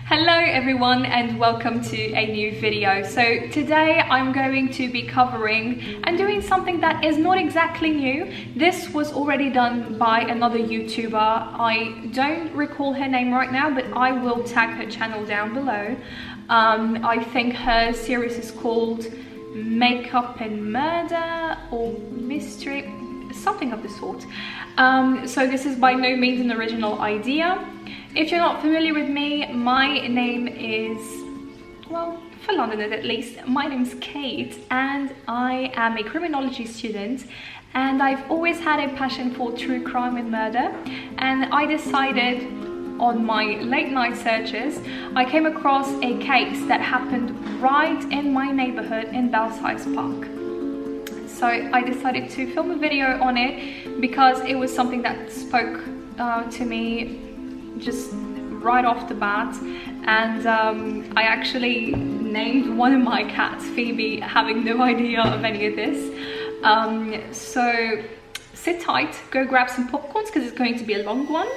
Hello everyone and welcome to a new video. So today I'm going to be covering and doing something that is not exactly new. This was already done by another YouTuber. I don't recall her name right now, but I will tag her channel down below. I think her series is called Makeup and Murder or Mystery, something of the sort. So this is by no means an original idea. If you're not familiar with me, my name is, well, for Londoners at least, my name's Cate and I am a criminology student, and I've always had a passion for true crime and murder, and I decided on my late night searches, I came across a case that happened right in my neighborhood in Belsize Park. So I decided to film a video on it because it was something that spoke to me just right off the bat, and I actually named one of my cats Phoebe, having no idea of any of this. So sit tight, go grab some popcorns because it's going to be a long one.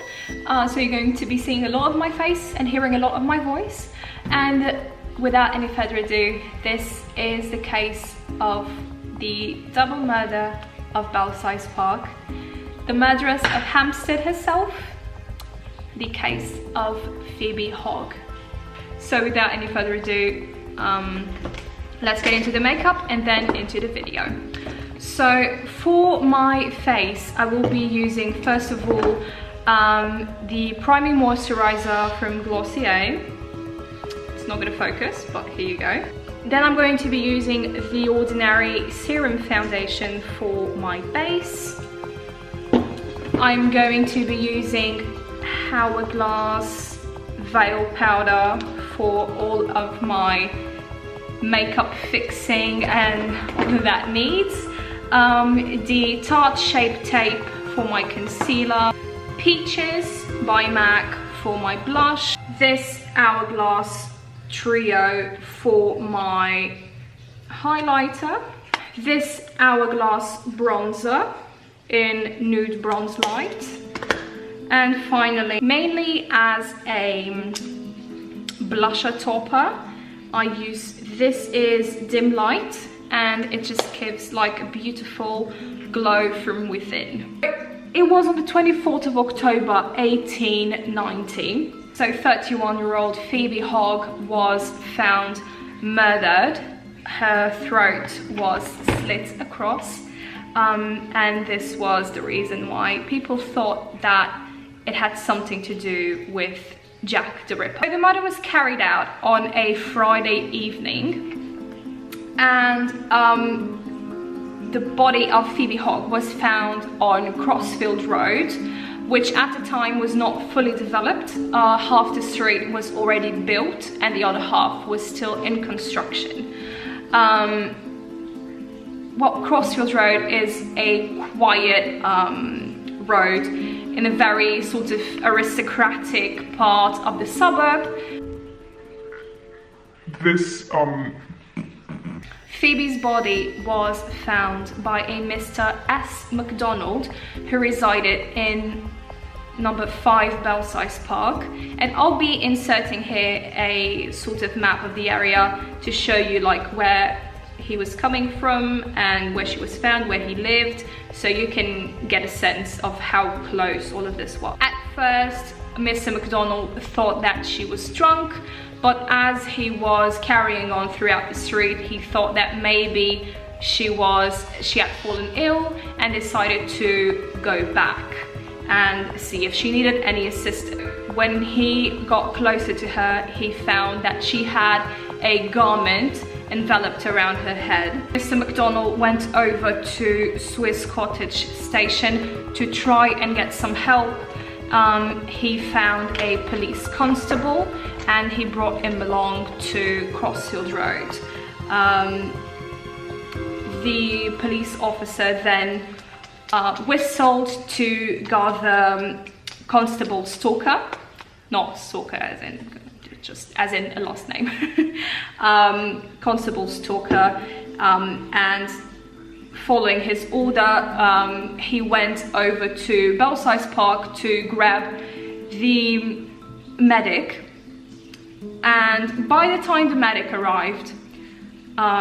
So you're going to be seeing a lot of my face and hearing a lot of my voice, and without any further ado, this is the case of the double murder of Belsize Park, the murderess of Hampstead herself, the case of Phoebe Hogg. So without any further ado, let's get into the makeup and then into the video. So for my face, I will be using first of all the priming moisturizer from Glossier. It's not going to focus, but here you go. Then I'm going to be using the Ordinary Serum Foundation for my base. I'm going to be using Hourglass Veil Powder for all of my makeup fixing and all that needs. The Tarte Shape Tape for my concealer. Peaches by MAC for my blush. This Hourglass Trio for my highlighter. This Hourglass Bronzer in Nude Bronze Light. And finally, mainly as a blusher topper, I use this is Dim Light, and it just gives like a beautiful glow from within. It was on the 24th of October 1890. So 31-year-old Phoebe Hogg was found murdered. Her throat was slit across, and this was the reason why people thought that it had something to do with Jack the Ripper. So the murder was carried out on a Friday evening, and the body of Phoebe Hogg was found on Crossfield Road, which at the time was not fully developed. Half the street was already built and the other half was still in construction. Well, Crossfield Road is a quiet road in a very sort of aristocratic part of the suburb. Phoebe's body was found by a Mr. S. McDonald, who resided in number 5 Belsize Park, and I'll be inserting here a sort of map of the area to show you like where he was coming from and where she was found, where he lived, so you can get a sense of how close all of this was. At first, Mr. McDonald thought that she was drunk, but as he was carrying on throughout the street, he thought that maybe she had fallen ill and decided to go back and see if she needed any assistance. When he got closer to her, he found that she had a garment enveloped around her head. Mr. McDonald went over to Swiss Cottage station to try and get some help. He found a police constable and he brought him along to Crossfield Road. The police officer then whistled to gather Constable Stalker, not Stalker as in just as in a last name, Constable Stalker, and following his order, he went over to Belsize Park to grab the medic And by the time the medic arrived,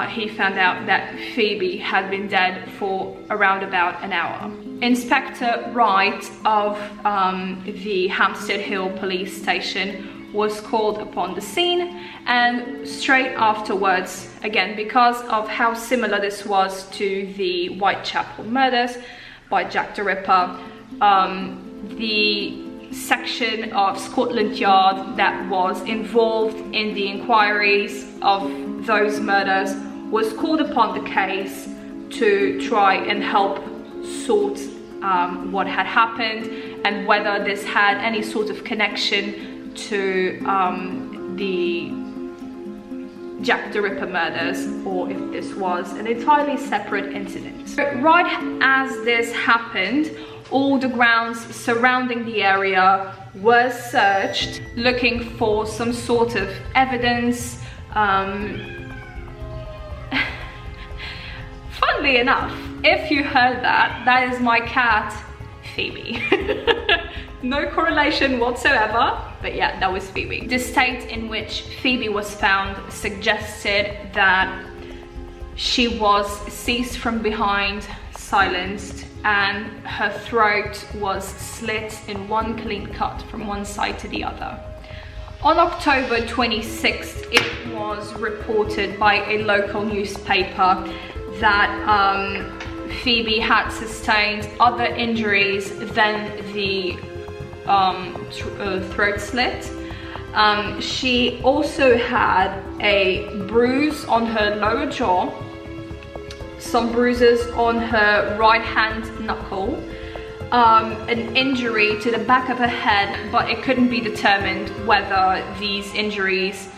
he found out that Phoebe had been dead for around about an hour. Inspector Wright of the Hampstead Hill police station was called upon the scene, and straight afterwards, again because of how similar this was to the Whitechapel murders by Jack the Ripper, the section of Scotland Yard that was involved in the inquiries of those murders was called upon the case to try and help sort what had happened and whether this had any sort of connection to the Jack the Ripper murders, or if this was an entirely separate incident. So right as this happened, all the grounds surrounding the area were searched, looking for some sort of evidence. Funnily enough, if you heard that, that is my cat, Phoebe. No correlation whatsoever, but yeah, that was Phoebe. The state in which Phoebe was found suggested that she was seized from behind, silenced, and her throat was slit in one clean cut from one side to the other. On October 26th, it was reported by a local newspaper that Phoebe had sustained other injuries than the throat slit. She also had a bruise on her lower jaw, some bruises on her right hand knuckle, an injury to the back of her head, but it couldn't be determined whether these injuries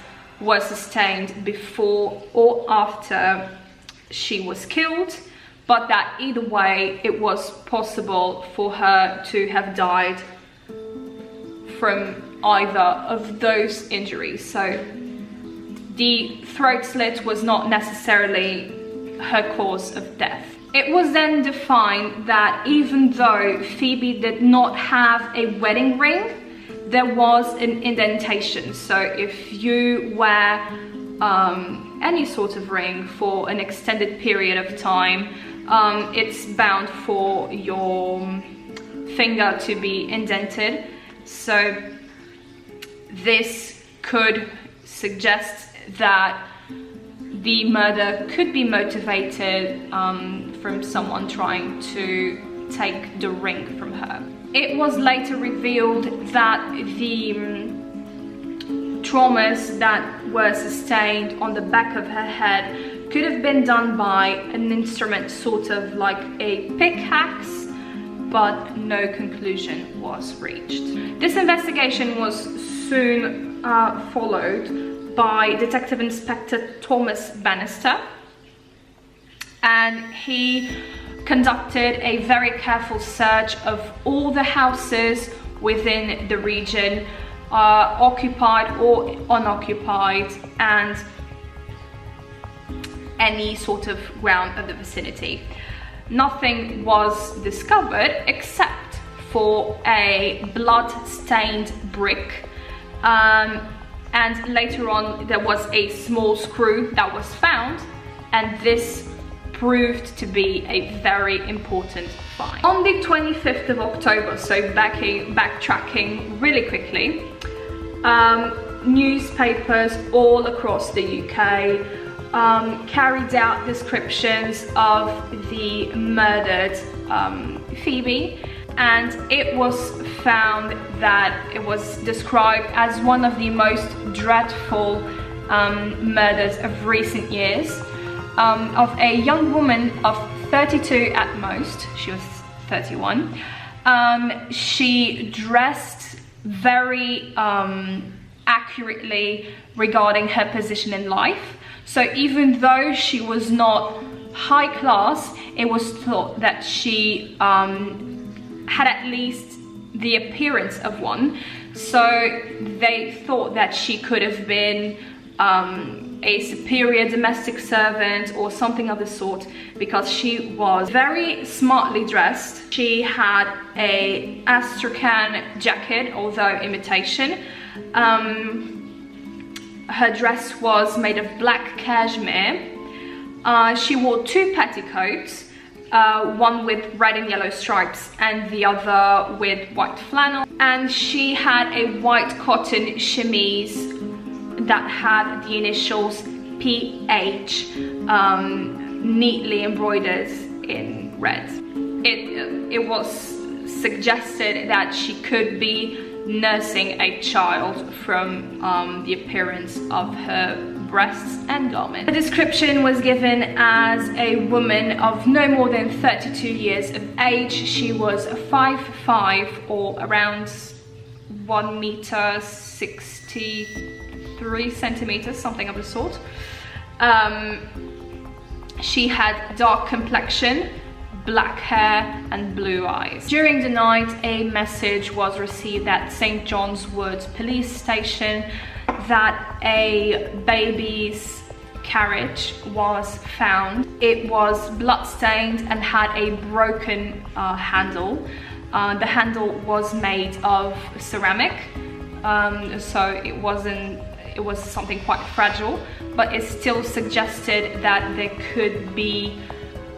were sustained before or after she was killed, but that either way it was possible for her to have died from either of those injuries. So the throat slit was not necessarily her cause of death. It was then defined that even though Phoebe did not have a wedding ring, there was an indentation. So if you wear any sort of ring for an extended period of time, it's bound for your finger to be indented. So this could suggest that the murder could be motivated from someone trying to take the ring from her. It was later revealed that the traumas that were sustained on the back of her head could have been done by an instrument sort of like a pickaxe, but no conclusion was reached. This investigation was soon followed by Detective Inspector Thomas Bannister, and he conducted a very careful search of all the houses within the region, occupied or unoccupied, and any sort of ground of the vicinity. Nothing was discovered except for a blood-stained brick, and later on there was a small screw that was found, and this proved to be a very important find. On the 25th of October, so backtracking really quickly, newspapers all across the UK carried out descriptions of the murdered Phoebe, and it was found that it was described as one of the most dreadful murders of recent years, of a young woman of 32 at most. She was 31. She dressed very accurately regarding her position in life. So even though she was not high class, it was thought that she had at least the appearance of one. So they thought that she could have been a superior domestic servant or something of the sort, because she was very smartly dressed. She had a Astrakhan jacket, although imitation. Her dress was made of black cashmere. She wore 2 petticoats, one with red and yellow stripes and the other with white flannel. And she had a white cotton chemise that had the initials PH neatly embroidered in red. It was suggested that she could be nursing a child from the appearance of her breasts and garment. The description was given as a woman of no more than 32 years of age. She was 5'5" or around 1 meter 63 centimeters, something of the sort. She had dark complexion, black hair and blue eyes. During the night, a message was received at St. John's Wood police station that a baby's carriage was found. It was bloodstained and had a broken handle. The handle was made of ceramic, so it was something quite fragile, but it still suggested that there could be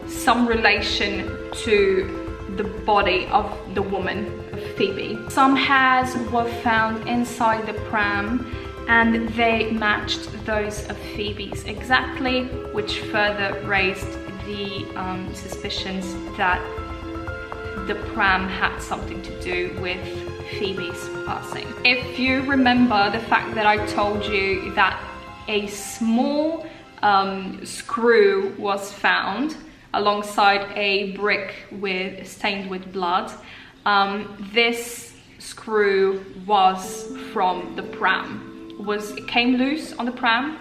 some relation to the body of the woman, of Phoebe. Some hairs were found inside the pram and they matched those of Phoebe's exactly, which further raised the suspicions that the pram had something to do with Phoebe's passing. If you remember the fact that I told you that a small screw was found alongside a brick stained with blood, this screw was from the pram. It came loose on the pram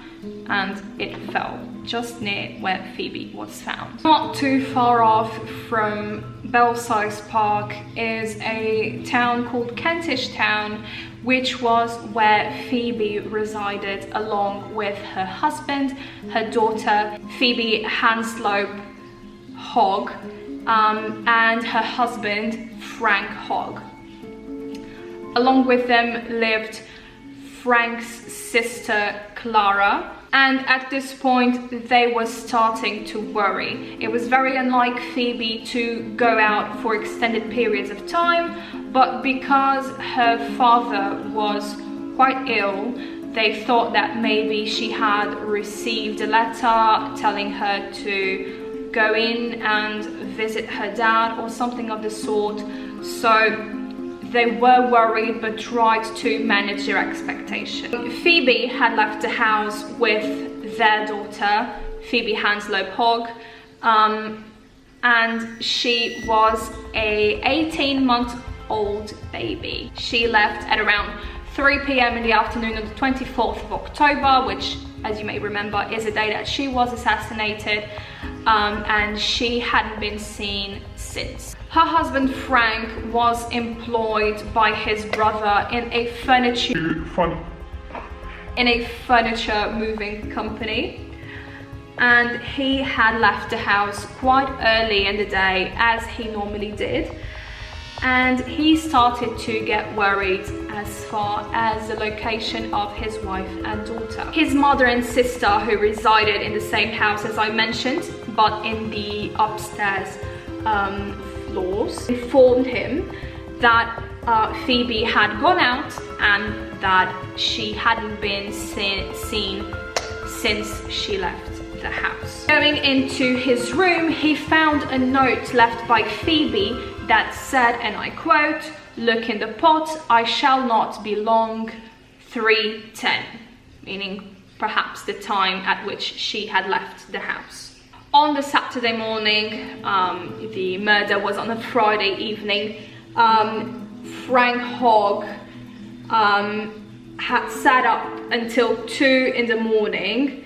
and it fell just near where Phoebe was found. Not too far off from Belsize Park is a town called Kentish Town, which was where Phoebe resided along with her husband, her daughter Phoebe Hogg, and her husband Frank Hogg. Along with them lived Frank's sister Clara, and at this point they were starting to worry. It was very unlike Phoebe to go out for extended periods of time, but because her father was quite ill, they thought that maybe she had received a letter telling her to go in and visit her dad or something of the sort. So they were worried but tried to manage their expectation. Phoebe had left the house with their daughter, Phoebe Hogg, and she was a 18-month-old baby. She left at around 3 p.m. in the afternoon on the 24th of October, which, as you may remember, is the day that she was assassinated, and she hadn't been seen since. Her husband Frank was employed by his brother in a furniture moving company, and he had left the house quite early in the day, as he normally did, and he started to get worried as far as the location of his wife and daughter. His mother and sister, who resided in the same house as I mentioned, but in the upstairs floors, informed him that Phoebe had gone out and that she hadn't been seen since she left the house. Going into his room, he found a note left by Phoebe that said, and I quote, "Look in the pot, I shall not be long, 3:10, meaning perhaps the time at which she had left the house. On the Saturday morning, the murder was on a Friday evening, Frank Hogg had sat up until 2 in the morning,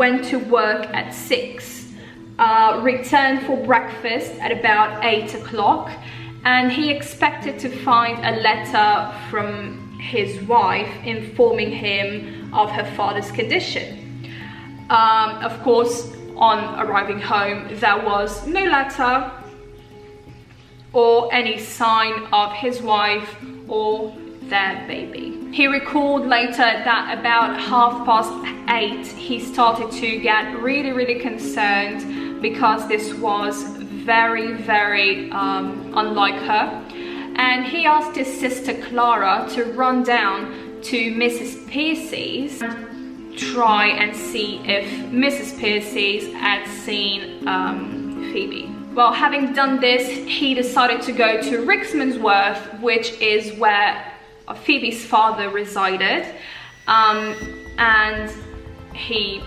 went to work at 6, returned for breakfast at about 8 o'clock, and he expected to find a letter from his wife informing him of her father's condition. Of course, on arriving home, there was no letter or any sign of his wife or their baby. He recalled later that about 8:30 he started to get really concerned because this was very unlike her, and he asked his sister Clara to run down to Mrs. Piercy's and try and see if Mrs. Piercy's had seen Phoebe. Well, having done this, he decided to go to Rickmansworth, which is where Phoebe's father resided, and he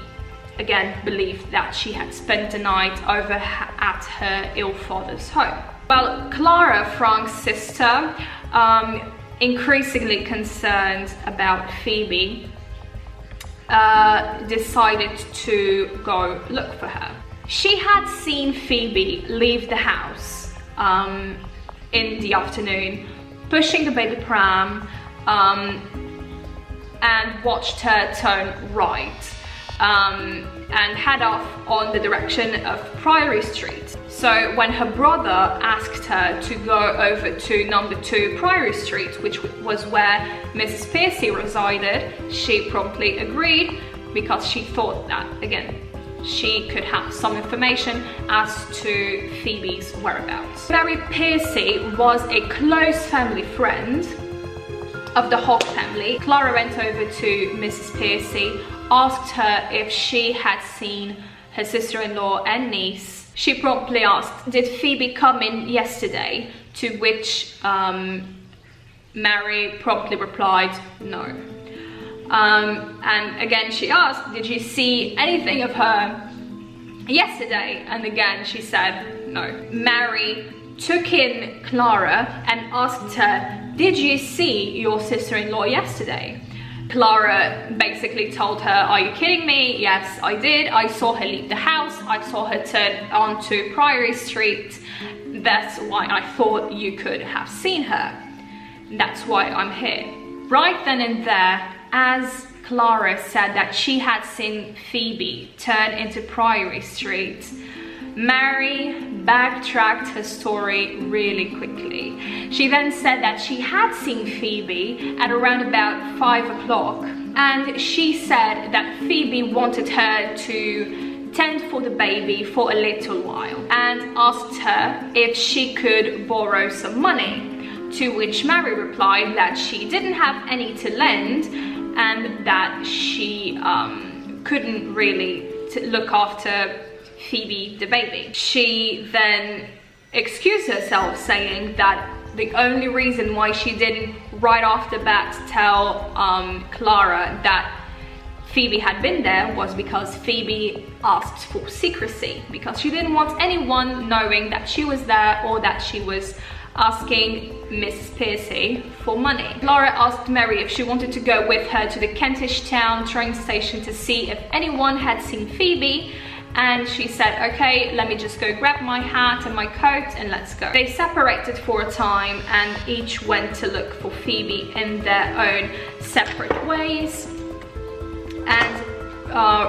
again believed that she had spent the night over at her ill father's home. Well, Clara, Frank's sister, increasingly concerned about Phoebe, decided to go look for her. She had seen Phoebe leave the house in the afternoon, pushing the baby pram, and watched her turn right and head off on the direction of Priory Street. So when her brother asked her to go over to number 2 Priory Street, which was where Mrs. Piercy resided, she promptly agreed because she thought that, again, she could have some information as to Phoebe's whereabouts. Mary Piercy was a close family friend of the Hogg family. Clara went over to Mrs. Piercy, asked her if she had seen her sister-in-law and niece. She promptly asked, "Did Phoebe come in yesterday?" To which Mary promptly replied, "No." And again she asked, "Did you see anything of her yesterday?" And again she said no. Mary took in Clara and asked her, "Did you see your sister-in-law yesterday?" Clara basically told her, "Are you kidding me? Yes, I did. I saw her leave the house. I saw her turn onto Priory Street. That's why I thought you could have seen her. That's why I'm here." Right then and there, as Clara said that she had seen Phoebe turn into Priory Street, Mary backtracked her story really quickly. She then said that she had seen Phoebe at around about 5 o'clock, and she said that Phoebe wanted her to tend for the baby for a little while and asked her if she could borrow some money, to which Mary replied that she didn't have any to lend and that she couldn't really look after Phoebe the baby. She then excused herself, saying that the only reason why she didn't right off the bat tell Clara that Phoebe had been there was because Phoebe asked for secrecy, because she didn't want anyone knowing that she was there or that she was asking Mrs. Piercy for money. Clara asked Mary if she wanted to go with her to the Kentish Town train station to see if anyone had seen Phoebe, and she said, "Okay, let me just go grab my hat and my coat and let's go." They separated for a time and each went to look for Phoebe in their own separate ways, and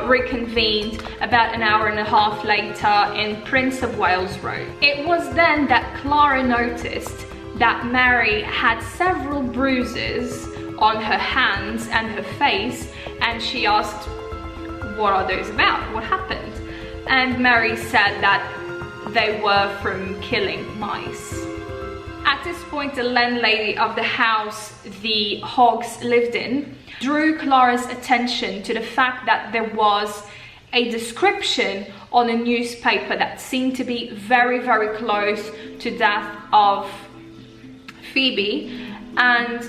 reconvened about an hour and a half later in Prince of Wales Road. It was then that Clara noticed that Mary had several bruises on her hands and her face, and she asked, "What are those about? What happened?" And Mary said that they were from killing mice. At this point, the landlady of the house the Hoggs lived in drew Clara's attention to the fact that there was a description on a newspaper that seemed to be very close to that of Phoebe, and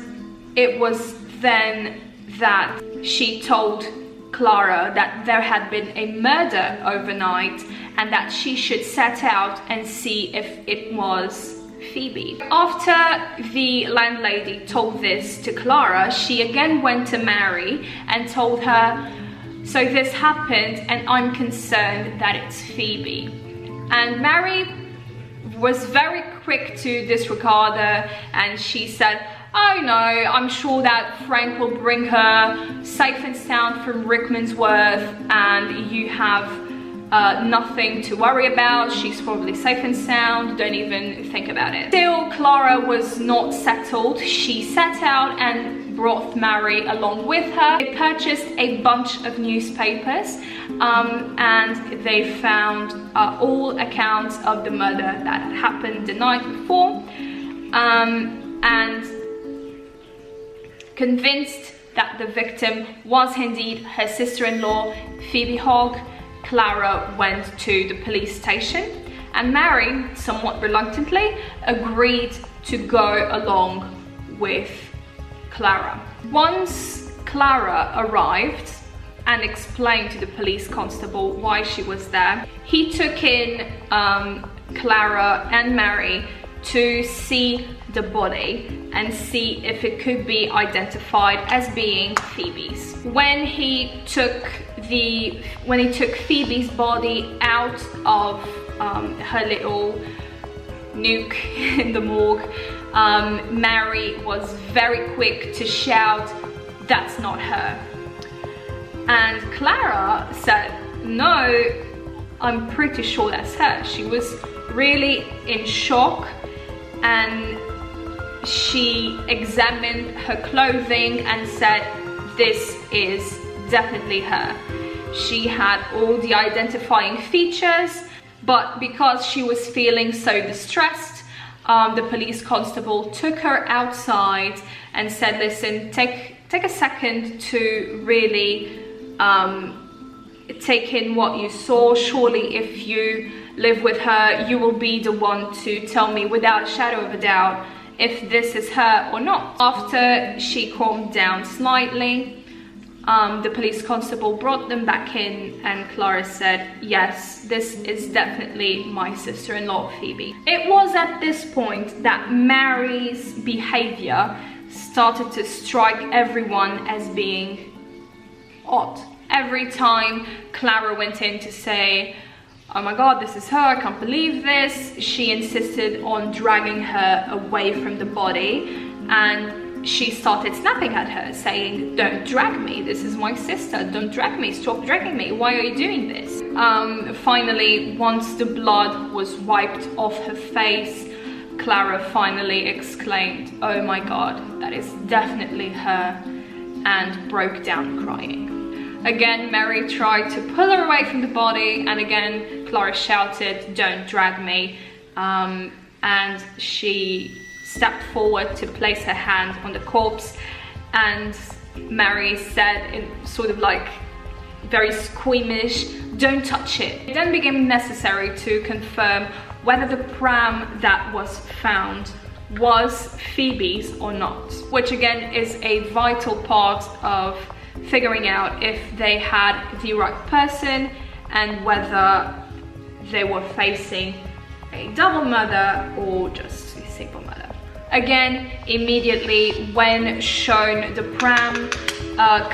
it was then that she told Clara that there had been a murder overnight and that she should set out and see if it was Phoebe. After the landlady told this to Clara, she again went to Mary and told her, "So this happened and I'm concerned that it's Phoebe." And Mary was very quick to disregard her, and she said, "Oh no, I'm sure that Frank will bring her safe and sound from Rickmansworth and you have nothing to worry about. She's probably safe and sound, don't even think about it." Still, Clara was not settled. She set out and brought Mary along with her. They purchased a bunch of newspapers and they found all accounts of the murder that had happened the night before, and convinced that the victim was indeed her sister-in-law, Phoebe Hogg, Clara went to the police station, and Mary, somewhat reluctantly, agreed to go along with Clara. Once Clara arrived and explained to the police constable why she was there, he took in Clara and Mary to see the body and see if it could be identified as being Phoebe's. When he took Phoebe's body out of her little nuke in the morgue, Mary was very quick to shout, "That's not her." And Clara said, "No, I'm pretty sure that's her." She was really in shock, and she examined her clothing and said, "This is definitely her." She had all the identifying features, but because she was feeling so distressed, the police constable took her outside and said, "Listen, take a second to really take in what you saw. Surely if you live with her, you will be the one to tell me without a shadow of a doubt if this is her or not." After she calmed down slightly, the police constable brought them back in, and Clara said, "Yes, this is definitely my sister-in-law, Phoebe." It was at this point that Mary's behavior started to strike everyone as being odd. Every time Clara went in to say, "Oh my God, this is her, I can't believe this," she insisted on dragging her away from the body, and she started snapping at her, saying, "Don't drag me, this is my sister, don't drag me, stop dragging me, why are you doing this?" Finally, once the blood was wiped off her face, Clara finally exclaimed, "Oh my God, that is definitely her," and broke down crying. Again, Mary tried to pull her away from the body, and again, Clara shouted, "Don't drag me," and she stepped forward to place her hand on the corpse, and Mary said, in sort of like very squeamish, "Don't touch it." It then became necessary to confirm whether the pram that was found was Phoebe's or not, which again is a vital part of figuring out if they had the right person and whether they were facing a double murder or just a single murder. Again, immediately when shown the pram,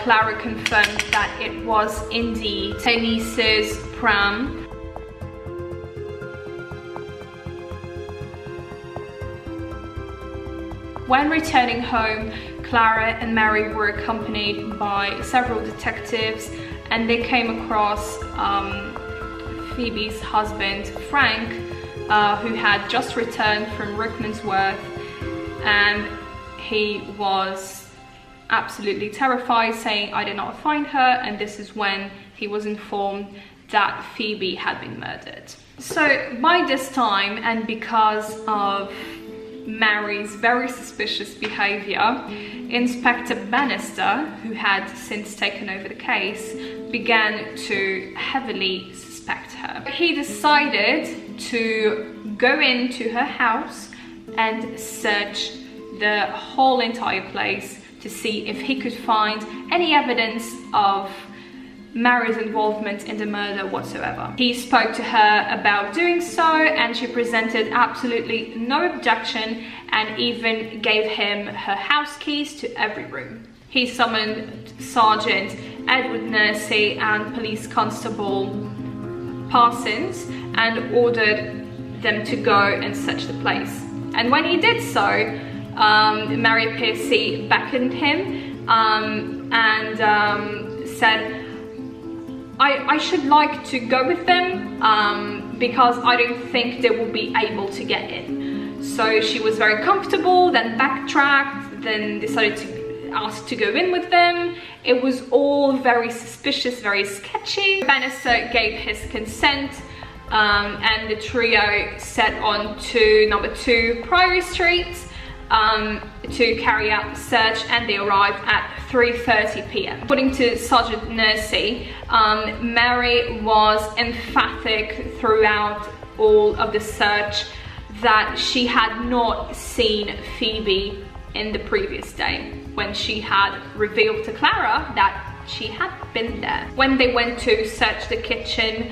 Clara confirmed that it was indeed her niece's pram. When returning home, Clara and Mary were accompanied by several detectives, and they came across Phoebe's husband, Frank, who had just returned from Rickmansworth, and he was absolutely terrified, saying, "I did not find her," and this is when he was informed that Phoebe had been murdered. So by this time, and because of Mary's very suspicious behavior, Inspector Bannister, who had since taken over the case, began to heavily suspect her. He decided to go into her house and search the whole entire place to see if he could find any evidence of Mary's involvement in the murder whatsoever. He spoke to her about doing so, and she presented absolutely no objection and even gave him her house keys to every room. He summoned Sergeant Edward Nursey and Police Constable Parsons and ordered them to go and search the place. And when he did so, Mary Piercy beckoned him and said, I should like to go with them because I don't think they will be able to get in. So she was very comfortable, then backtracked, then decided to asked to go in with them. It was all very suspicious, very sketchy. Bannister gave his consent, and the trio set on to number 2 Priory Street to carry out the search, and they arrived at 3:30 p.m. According to Sergeant Nursey, Mary was emphatic throughout all of the search that she had not seen Phoebe in the previous day, when she had revealed to Clara that she had been there. When they went to search the kitchen,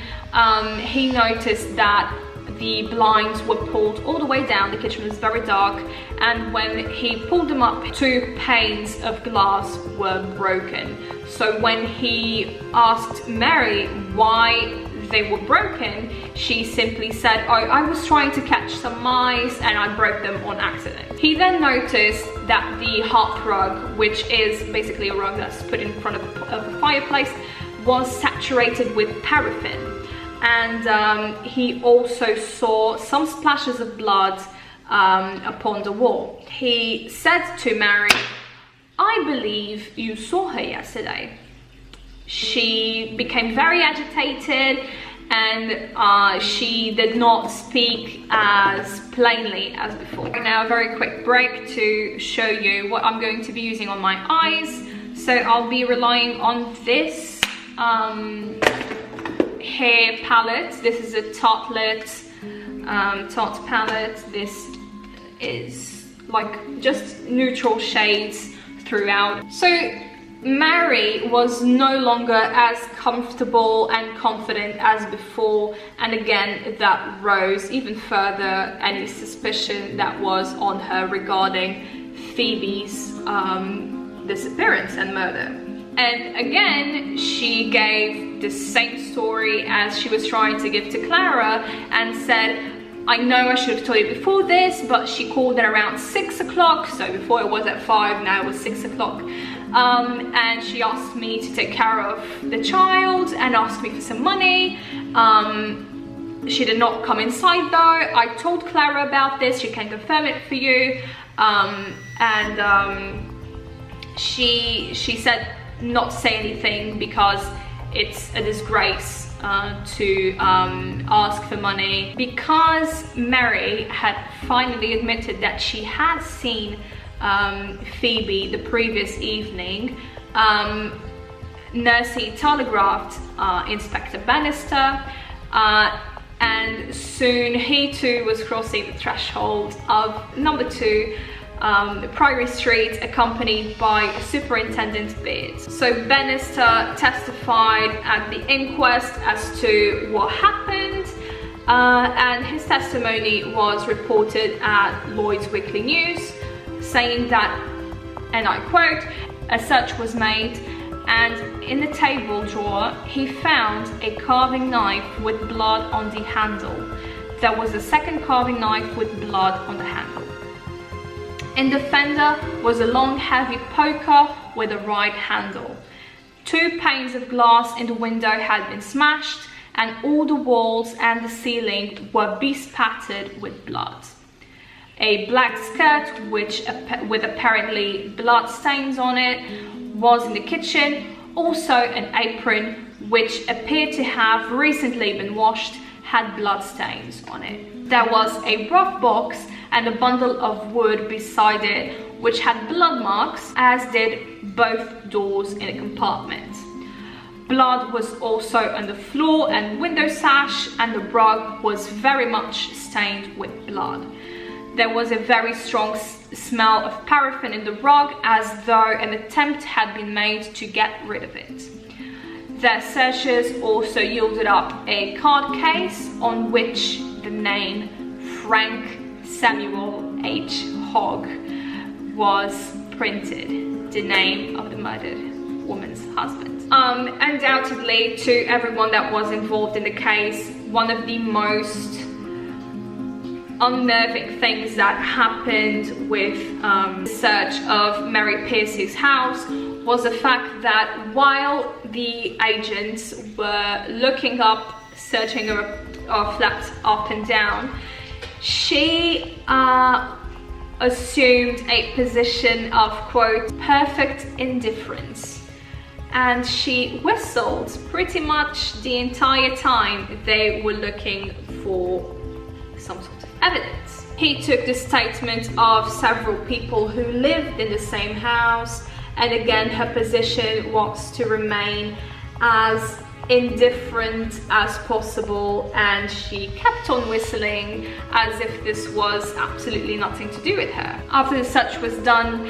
he noticed that the blinds were pulled all the way down. The kitchen was very dark, and when he pulled them up, 2 panes of glass were broken. So when he asked Mary why they were broken, she simply said, "Oh, I was trying to catch some mice and I broke them on accident." He then noticed that the hearthrug, which is basically a rug that's put in front of the fireplace, was saturated with paraffin. And he also saw some splashes of blood upon the wall. He said to Mary, "I believe you saw her yesterday." She became very agitated, and she did not speak as plainly as before. Now a very quick break to show you what I'm going to be using on my eyes. So I'll be relying on this hair palette. This is a Tartelette Tarte palette. This is like just neutral shades throughout. So Mary was no longer as comfortable and confident as before, and again that rose even further any suspicion that was on her regarding Phoebe's disappearance and murder. And again, she gave the same story as she was trying to give to Clara, and said, "I know I should have told you before this, but she called at around 6 o'clock, so before it was at 5, now it was 6 o'clock. And she asked me to take care of the child and asked me for some money. She did not come inside though. I told Clara about this, she can confirm it for you. She said not to say anything because it's a disgrace to ask for money." Because Mary had finally admitted that she had seen Phoebe the previous evening, Nursey telegraphed Inspector Bannister, and soon he too was crossing the threshold of number 2 Priory Street, accompanied by Superintendent Beard. So Bannister testified at the inquest as to what happened, and his testimony was reported at Lloyd's Weekly News, saying that, and I quote, "A search was made, and in the table drawer he found a carving knife with blood on the handle. There was a second carving knife with blood on the handle. In the fender was a long heavy poker with a right handle. 2 panes of glass in the window had been smashed, and all the walls and the ceiling were bespattered with blood. A black skirt with apparently blood stains on it was in the kitchen. Also an apron which appeared to have recently been washed had blood stains on it. There was a rough box and a bundle of wood beside it which had blood marks, as did both doors in a compartment. Blood was also on the floor and window sash, and the rug was very much stained with blood. There was a very strong smell of paraffin in the rug, as though an attempt had been made to get rid of it. Their searches also yielded up a card case on which the name Frank Samuel H. Hogg was printed, the name of the murdered woman's husband. Undoubtedly, to everyone that was involved in the case, one of the most unnerving things that happened with the search of Mary Pierce's house was the fact that while the agents were looking up, searching her flat up and down, she assumed a position of, quote, perfect indifference, and she whistled pretty much the entire time they were looking for some sort of evidence. He took the statement of several people who lived in the same house, and again her position was to remain as indifferent as possible, and she kept on whistling as if this was absolutely nothing to do with her. After the search was done,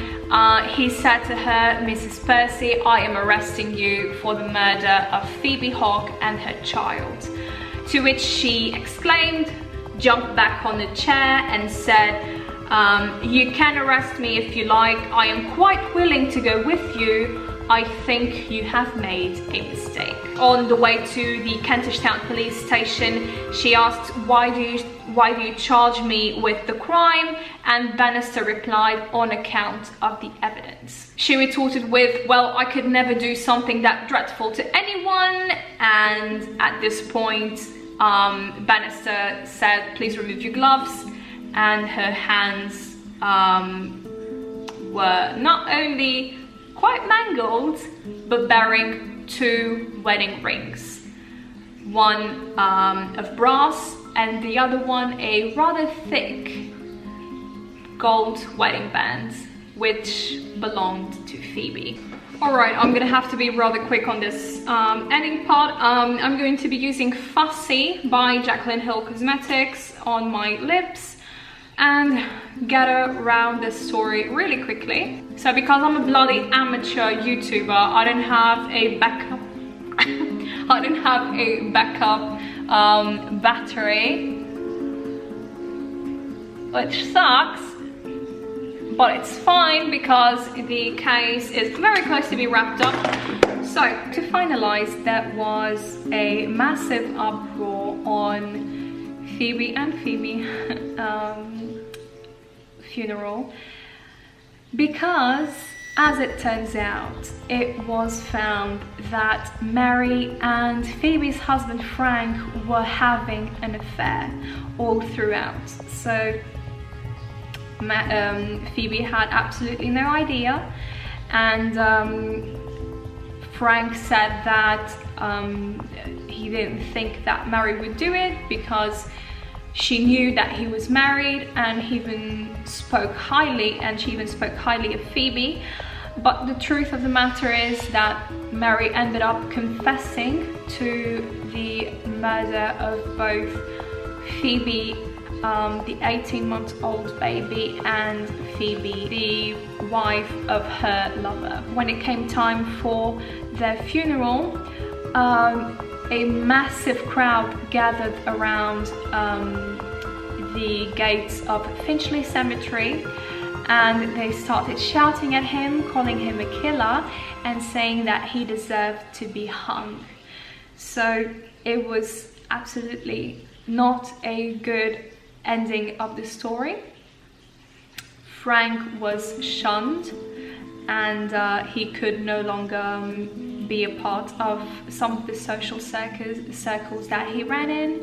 he said to her, "Mrs. Percy, I am arresting you for the murder of Phoebe Hogg and her child." To which she exclaimed, jumped back on the chair and said, "You can arrest me if you like. I am quite willing to go with you. I think you have made a mistake." On the way to the Kentish Town Police Station, she asked, why do you charge me with the crime? And Bannister replied, "On account of the evidence." She retorted with, "Well, I could never do something that dreadful to anyone." And at this point, Bannister said, "Please remove your gloves." And her hands were not only quite mangled, but bearing 2 wedding rings. One of brass and the other one a rather thick gold wedding band, which belonged to Phoebe. Alright, I'm gonna have to be rather quick on this ending part. I'm going to be using Fussy by Jaclyn Hill Cosmetics on my lips and get around this story really quickly. So because I'm a bloody amateur YouTuber, I don't have a backup I don't have a backup battery, which sucks, but it's fine because the case is very close to be wrapped up. So to finalize, there was a massive uproar on Phoebe and Phoebe funeral because, as it turns out, it was found that Mary and Phoebe's husband Frank were having an affair all throughout. So Phoebe had absolutely no idea, and Frank said that he didn't think that Mary would do it because she knew that he was married, and he even spoke highly, she even spoke highly of Phoebe. But the truth of the matter is that Mary ended up confessing to the murder of both Phoebe, the 18-month-old baby, and Phoebe, the wife of her lover. When it came time for their funeral, a massive crowd gathered around the gates of Finchley Cemetery, and they started shouting at him, calling him a killer, and saying that he deserved to be hung. So it was absolutely not a good ending of the story. Frank was shunned, and he could no longer be a part of some of the social circles that he ran in,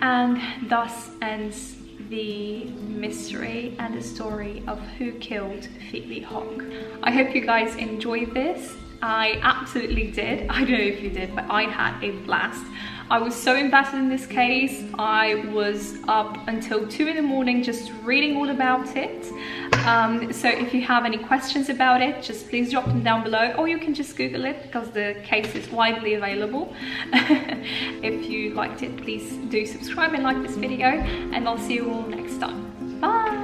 and thus ends the mystery and the story of who killed Phoebe Hogg. I hope you guys enjoyed this. I absolutely did. I don't know if you did, but I had a blast. I was so invested in this case. I was up until 2 in the morning just reading all about it. So if you have any questions about it, just please drop them down below, or you can just Google it because the case is widely available. If you liked it, please do subscribe and like this video, and I'll see you all next time. Bye!